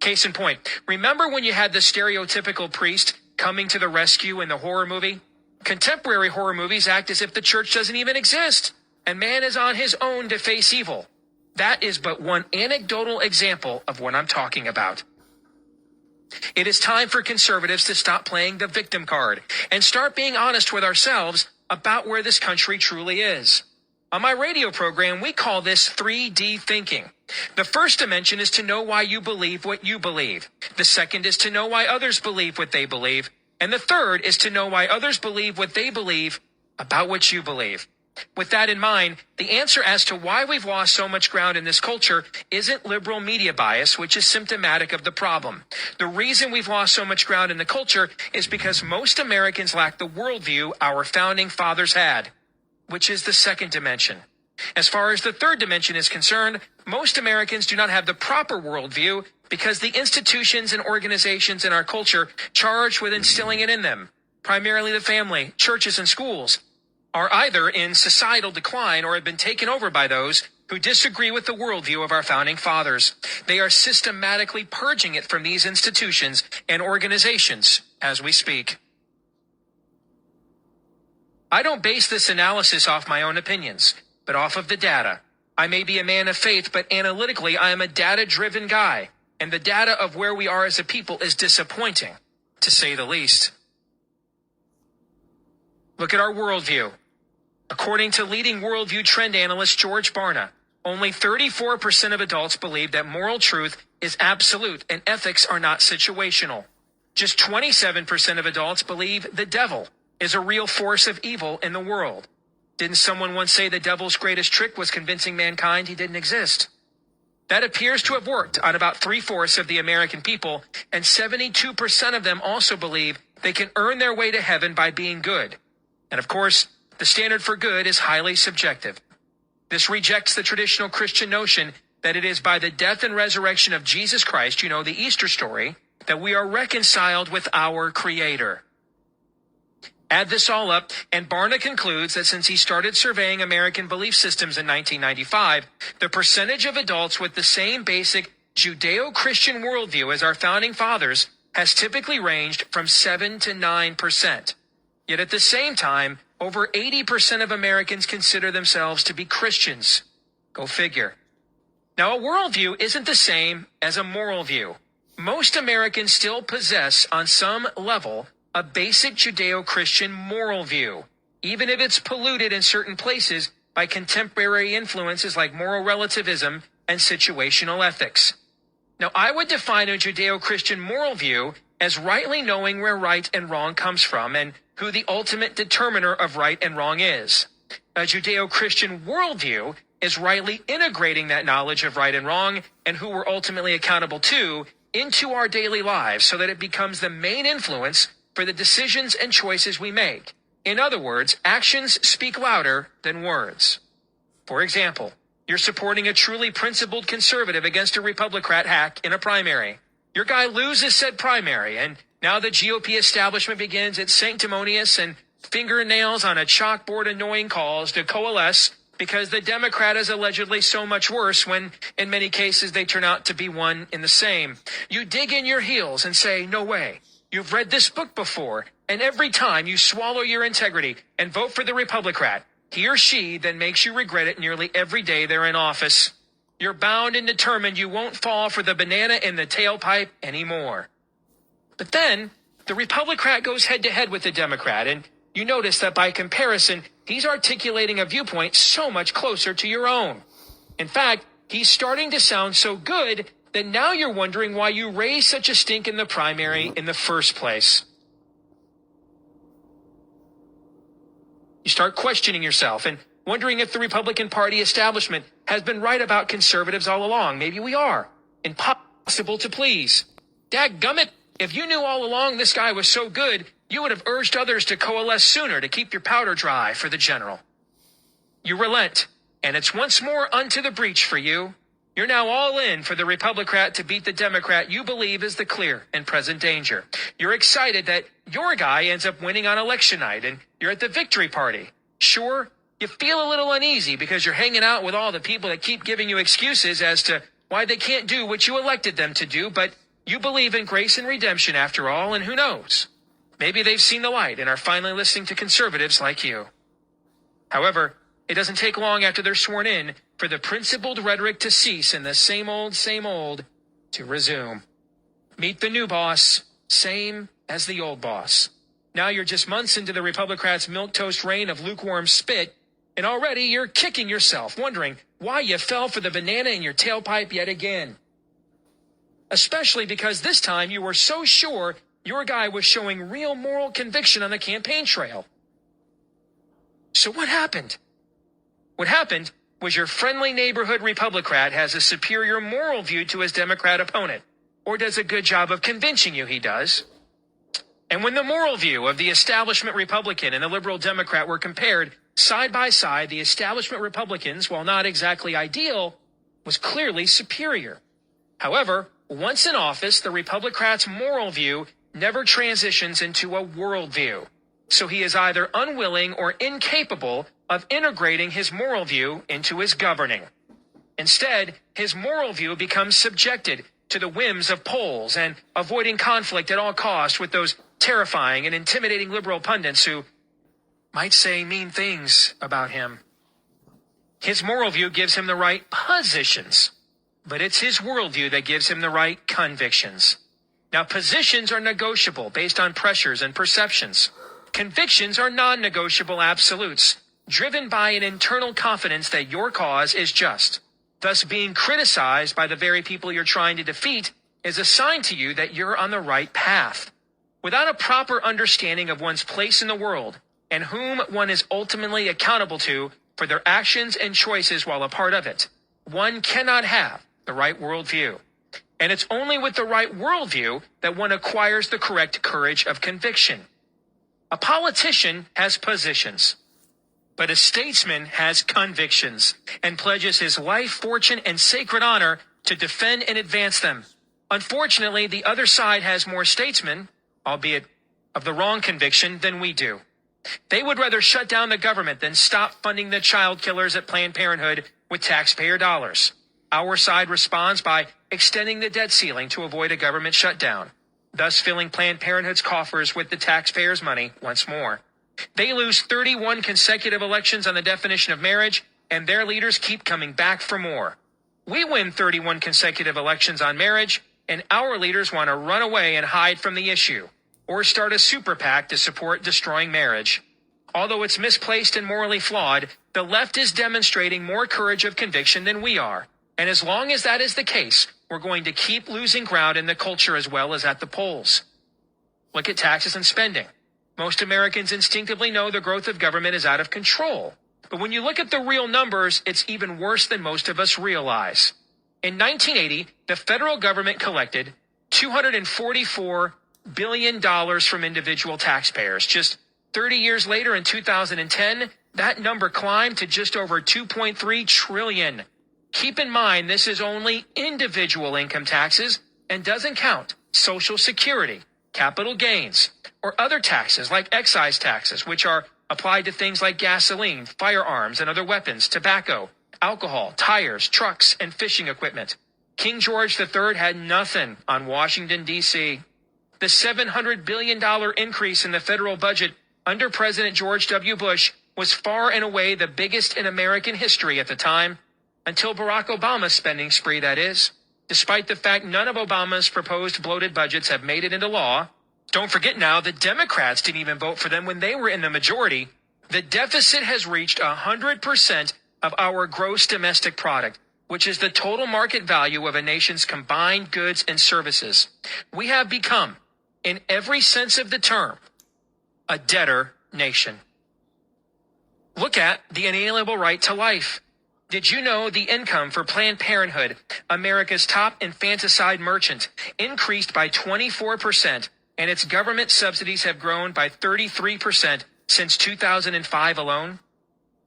Case in point, remember when you had the stereotypical priest coming to the rescue in the horror movie? Contemporary horror movies act as if the church doesn't even exist, and man is on his own to face evil. That is but one anecdotal example of what I'm talking about. It is time for conservatives to stop playing the victim card and start being honest with ourselves about where this country truly is. On my radio program, we call this 3D thinking. The first dimension is to know why you believe what you believe. The second is to know why others believe what they believe. And the third is to know why others believe what they believe about what you believe. With that in mind, the answer as to why we've lost so much ground in this culture isn't liberal media bias, which is symptomatic of the problem. The reason we've lost so much ground in the culture is because most Americans lack the worldview our founding fathers had, which is the second dimension. As far as the third dimension is concerned, most Americans do not have the proper worldview because the institutions and organizations in our culture charged with instilling it in them, primarily the family, churches, and schools, are either in societal decline or have been taken over by those who disagree with the worldview of our founding fathers. They are systematically purging it from these institutions and organizations as we speak. I don't base this analysis off my own opinions, but off of the data. I may be a man of faith, but analytically I am a data-driven guy, and the data of where we are as a people is disappointing, to say the least. Look at our worldview. According to leading worldview trend analyst George Barna, only 34% of adults believe that moral truth is absolute and ethics are not situational. Just 27% of adults believe the devil is a real force of evil in the world. Didn't someone once say the devil's greatest trick was convincing mankind he didn't exist? That appears to have worked on about 3/4 of the American people, and 72% of them also believe they can earn their way to heaven by being good. And of course, the standard for good is highly subjective. This rejects the traditional Christian notion that it is by the death and resurrection of Jesus Christ, you know, the Easter story, that we are reconciled with our Creator. Add this all up, and Barna concludes that since he started surveying American belief systems in 1995, the percentage of adults with the same basic Judeo-Christian worldview as our founding fathers has typically ranged from 7 to 9%. Yet at the same time, over 80% of Americans consider themselves to be Christians. Go figure. Now, a worldview isn't the same as a moral view. Most Americans still possess, on some level, a basic Judeo-Christian moral view, even if it's polluted in certain places by contemporary influences like moral relativism and situational ethics. Now, I would define a Judeo-Christian moral view as rightly knowing where right and wrong comes from and who the ultimate determiner of right and wrong is. A Judeo-Christian worldview is rightly integrating that knowledge of right and wrong and who we're ultimately accountable to into our daily lives so that it becomes the main influence for the decisions and choices we make. In other words, actions speak louder than words. For example, you're supporting a truly principled conservative against a Republican hack in a primary. Your guy loses said primary, and now the GOP establishment begins its sanctimonious and fingernails on a chalkboard annoying calls to coalesce because the Democrat is allegedly so much worse when, in many cases, they turn out to be one in the same. You dig in your heels and say, no way. You've read this book before, and every time you swallow your integrity and vote for the Republican, he or she then makes you regret it nearly every day they're in office. You're bound and determined you won't fall for the banana in the tailpipe anymore. But then, the Republican goes head-to-head with the Democrat, and you notice that by comparison, he's articulating a viewpoint so much closer to your own. In fact, he's starting to sound so good that now you're wondering why you raised such a stink in the primary in the first place. You start questioning yourself and wondering if the Republican Party establishment has been right about conservatives all along. Maybe we are. Impossible to please. Dadgummit, if you knew all along this guy was so good, you would have urged others to coalesce sooner to keep your powder dry for the general. You relent, and it's once more unto the breach for you. You're now all in for the Republican to beat the Democrat you believe is the clear and present danger. You're excited that your guy ends up winning on election night, and you're at the victory party. Sure, you feel a little uneasy because you're hanging out with all the people that keep giving you excuses as to why they can't do what you elected them to do, but you believe in grace and redemption after all, and who knows? Maybe they've seen the light and are finally listening to conservatives like you. However, it doesn't take long after they're sworn in for the principled rhetoric to cease and the same old to resume. Meet the new boss, same as the old boss. Now you're just months into the Republicans' milquetoast reign of lukewarm spit, and already you're kicking yourself, wondering why you fell for the banana in your tailpipe yet again. Especially because this time you were so sure your guy was showing real moral conviction on the campaign trail. So what happened? What happened was your friendly neighborhood Republican has a superior moral view to his Democrat opponent, or does a good job of convincing you he does. And when the moral view of the establishment Republican and the liberal Democrat were compared side by side, the establishment Republicans, while not exactly ideal, was clearly superior. However, once in office, the Republicrat's moral view never transitions into a worldview. So he is either unwilling or incapable of integrating his moral view into his governing. Instead, his moral view becomes subjected to the whims of polls and avoiding conflict at all costs with those terrifying and intimidating liberal pundits who might say mean things about him. His moral view gives him the right positions, but it's his worldview that gives him the right convictions. Now, positions are negotiable based on pressures and perceptions. Convictions are non-negotiable absolutes, driven by an internal confidence that your cause is just. Thus, being criticized by the very people you're trying to defeat is a sign to you that you're on the right path. Without a proper understanding of one's place in the world and whom one is ultimately accountable to for their actions and choices while a part of it, one cannot have the right worldview. And it's only with the right worldview that one acquires the correct courage of conviction. A politician has positions, but a statesman has convictions and pledges his life, fortune, and sacred honor to defend and advance them. Unfortunately, the other side has more statesmen, albeit of the wrong conviction, than we do. They would rather shut down the government than stop funding the child killers at Planned Parenthood with taxpayer dollars. Our side responds by extending the debt ceiling to avoid a government shutdown, thus filling Planned Parenthood's coffers with the taxpayers' money once more. They lose 31 consecutive elections on the definition of marriage, and their leaders keep coming back for more. We win 31 consecutive elections on marriage, and our leaders want to run away and hide from the issue, or start a super PAC to support destroying marriage. Although it's misplaced and morally flawed, the left is demonstrating more courage of conviction than we are. And as long as that is the case, we're going to keep losing ground in the culture as well as at the polls. Look at taxes and spending. Most Americans instinctively know the growth of government is out of control. But when you look at the real numbers, it's even worse than most of us realize. In 1980, the federal government collected $244 billion from individual taxpayers. Just 30 years later, in 2010, that number climbed to just over $2.3 trillion. Keep in mind, this is only individual income taxes and doesn't count Social Security, capital gains, or other taxes like excise taxes, which are applied to things like gasoline, firearms, and other weapons, tobacco, alcohol, tires, trucks, and fishing equipment. King George III had nothing on Washington, D.C. The $700 billion increase in the federal budget under President George W. Bush was far and away the biggest in American history at the time, until Barack Obama's spending spree, that is. Despite the fact none of Obama's proposed bloated budgets have made it into law, don't forget now the Democrats didn't even vote for them when they were in the majority, the deficit has reached 100% of our gross domestic product, which is the total market value of a nation's combined goods and services. We have become, in every sense of the term, a debtor nation. Look at the inalienable right to life. Did you know the income for Planned Parenthood, America's top infanticide merchant, increased by 24%, and its government subsidies have grown by 33% since 2005 alone?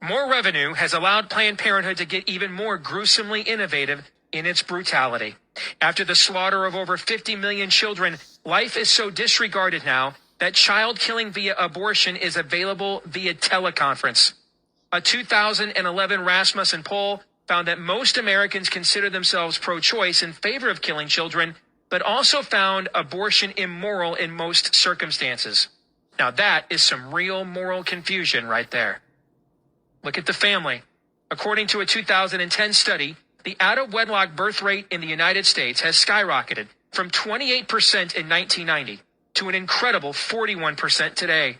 More revenue has allowed Planned Parenthood to get even more gruesomely innovative in its brutality. After the slaughter of over 50 million children, life is so disregarded now that child killing via abortion is available via teleconference. A 2011 Rasmussen poll found that most Americans consider themselves pro-choice in favor of killing children, but also found abortion immoral in most circumstances. Now that is some real moral confusion right there. Look at the family. According to a 2010 study, the out-of-wedlock birth rate in the United States has skyrocketed from 28% in 1990 to an incredible 41% today.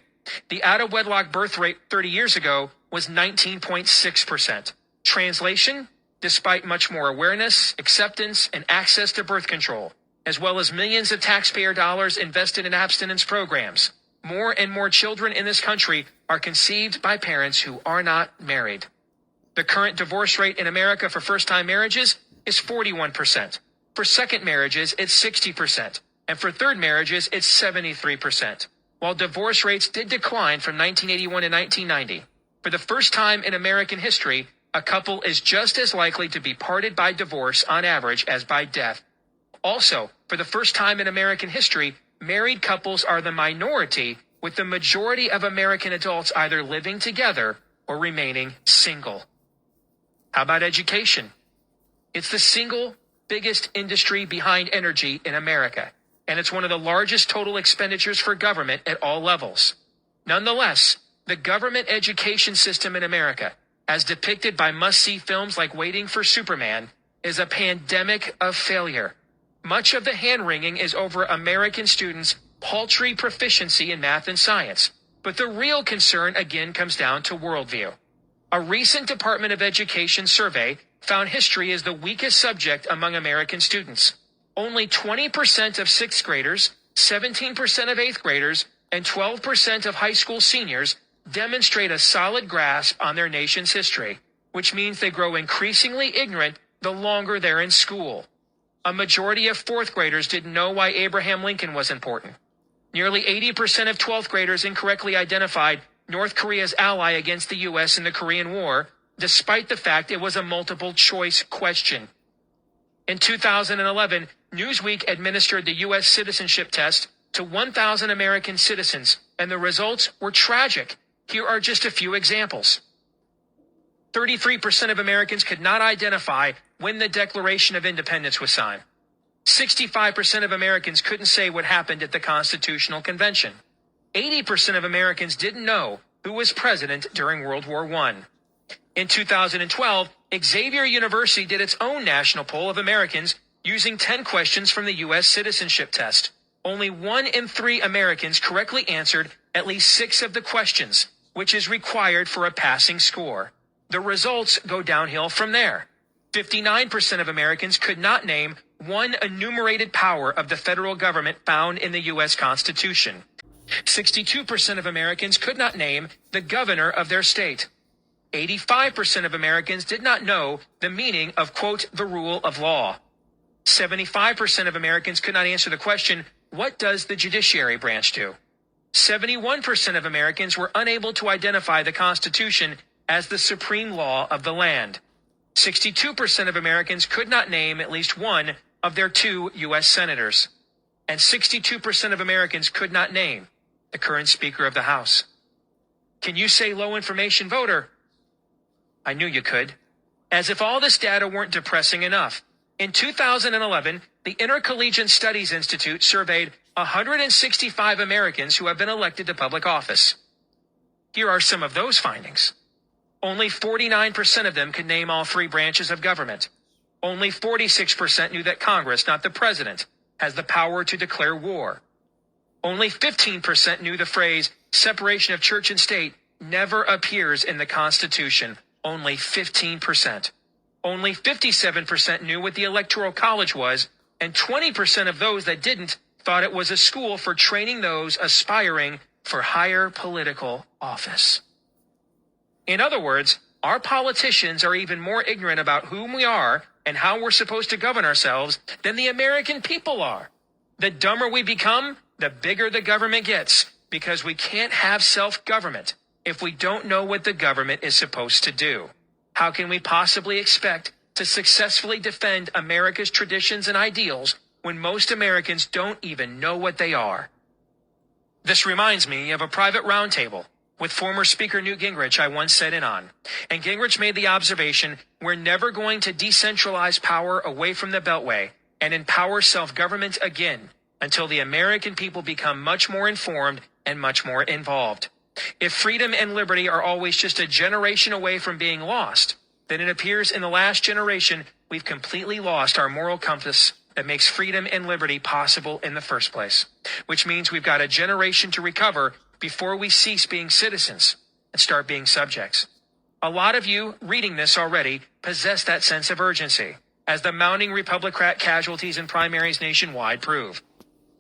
The out-of-wedlock birth rate 30 years ago was 19.6%. Translation, despite much more awareness, acceptance, and access to birth control, as well as millions of taxpayer dollars invested in abstinence programs, more and more children in this country are conceived by parents who are not married. The current divorce rate in America for first-time marriages is 41%. For second marriages, it's 60%. And for third marriages, it's 73%. While divorce rates did decline from 1981 to 1990, for the first time in American history, a couple is just as likely to be parted by divorce on average as by death. Also, for the first time in American history, married couples are the minority, with the majority of American adults either living together or remaining single. How about education? It's the single biggest industry behind energy in America, and it's one of the largest total expenditures for government at all levels. Nonetheless, the government education system in America, as depicted by must-see films like Waiting for Superman, is a pandemic of failure. Much of the hand-wringing is over American students' paltry proficiency in math and science. But the real concern again comes down to worldview. A recent Department of Education survey found history is the weakest subject among American students. Only 20% of sixth graders, 17% of eighth graders, and 12% of high school seniors demonstrate a solid grasp on their nation's history, which means they grow increasingly ignorant the longer they're in school. A majority of fourth graders didn't know why Abraham Lincoln was important. Nearly 80% of 12th graders incorrectly identified North Korea's ally against the U.S. in the Korean War, despite the fact it was a multiple-choice question. In 2011, Newsweek administered the U.S. citizenship test to 1,000 American citizens, and the results were tragic. Here are just a few examples. 33% of Americans could not identify when the Declaration of Independence was signed. 65% of Americans couldn't say what happened at the Constitutional Convention. 80% of Americans didn't know who was president during World War I. In 2012, Xavier University did its own national poll of Americans using 10 questions from the U.S. citizenship test. Only 1 in 3 Americans correctly answered at least 6 of the questions, which is required for a passing score. The results go downhill from there. 59% of Americans could not name one enumerated power of the federal government found in the U.S. Constitution. 62% of Americans could not name the governor of their state. 85% of Americans did not know the meaning of, quote, the rule of law. 75% of Americans could not answer the question, what does the judiciary branch do? 71% of Americans were unable to identify the Constitution as the supreme law of the land. 62% of Americans could not name at least one of their 2 U.S. senators. And 62% of Americans could not name the current Speaker of the House. Can you say low information voter? I knew you could. As if all this data weren't depressing enough. In 2011, the Intercollegiate Studies Institute surveyed 165 Americans who have been elected to public office. Here are some of those findings. Only 49% of them could name all 3 branches of government. Only 46% knew that Congress, not the president, has the power to declare war. Only 15% knew the phrase separation of church and state never appears in the Constitution. Only 15%. Only 57% knew what the Electoral College was, and 20% of those that didn't thought it was a school for training those aspiring for higher political office. In other words, our politicians are even more ignorant about whom we are and how we're supposed to govern ourselves than the American people are. The dumber we become, the bigger the government gets, because we can't have self-government if we don't know what the government is supposed to do. How can we possibly expect to successfully defend America's traditions and ideals when most Americans don't even know what they are? This reminds me of a private roundtable with former Speaker Newt Gingrich I once sat in on. And Gingrich made the observation, we're never going to decentralize power away from the Beltway and empower self-government again until the American people become much more informed and much more involved. If freedom and liberty are always just a generation away from being lost, then it appears in the last generation we've completely lost our moral compass that makes freedom and liberty possible in the first place, which means we've got a generation to recover before we cease being citizens and start being subjects. A lot of you reading this already possess that sense of urgency, as the mounting Republican casualties in primaries nationwide prove.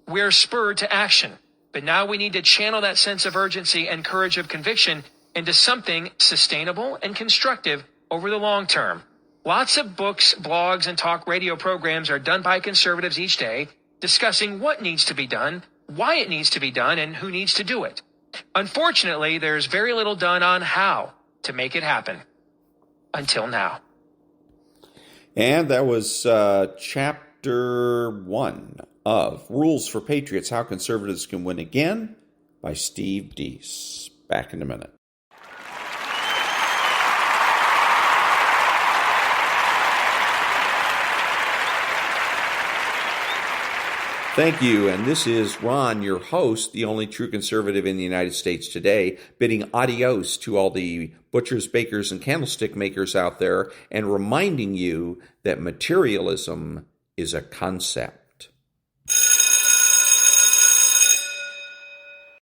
We're spurred to action, but now we need to channel that sense of urgency and courage of conviction into something sustainable and constructive over the long term. Lots of books, blogs, and talk radio programs are done by conservatives each day, discussing what needs to be done, why it needs to be done, and who needs to do it. Unfortunately, there's very little done on how to make it happen. Until now. And that was Chapter 1 of Rules for Patriots, How Conservatives Can Win Again by Steve Deese. Back in a minute. Thank you, and this is Ron, your host, the only true conservative in the United States today, bidding adios to all the butchers, bakers, and candlestick makers out there, and reminding you that materialism is a concept.